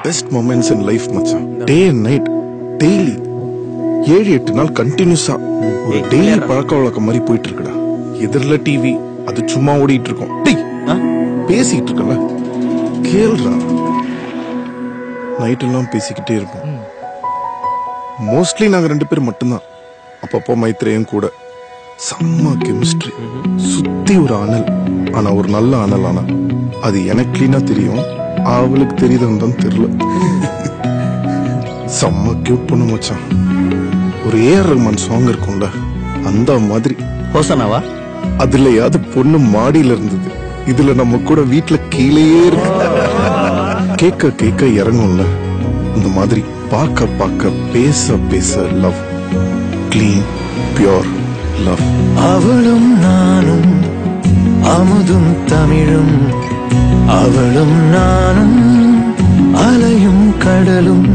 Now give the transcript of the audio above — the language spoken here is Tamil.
பெஸ்ட் மொமெண்ட்ஸ் இன் லைஃப் மச்சான். டே அண்ட் நைட் டெய்லி 7-8 நாள் கண்டினியூஸா ஒரு டெய்லி பழக்க வழக்கம் மாதிரி போயிட்டு இருக்குடா. எதிரில டிவி அது சும்மா ஓடிட்டு இருக்கோம். பேசிட்டு இருக்கல கேள்றா. நைட் எல்லாம் பேசிக்கிட்டே இருப்போம். மோஸ்ட்லி நாங்க 2 பேர் மட்டும்தான். அப்பப்போ மைத்ரேயும் கூட. செம்ம கெமிஸ்ட்ரி. சுத்தி ஒரு அனல். ஆனா ஒரு நல்ல அனல். ஆனா அது எனக்கு கிளீனா தெரியும், அவளுக்கு தெரியுதுன்னு தான் தெரியல. செம்ம கியூட் பண்ண மச்சான். ஒரு ஏஆர் ரஹ்மான் சாங் இருக்கும்ல, அந்த மாதிரி. ஹோசனாவா? அதுலயாவது பொண்ணு மாடியில இருந்தது, இதுல நம்ம கூட வீட்டுல கீழேயே இருக்கு. கேட்க கேட்க இறங்கும்ல, அந்த மாதிரி பார்க்க பார்க்க பேச பேச லவ். Clean pure love. அவளும் நானும் அமுதும் தமிழும், அவளும் நானும் அலையும் கடலும்.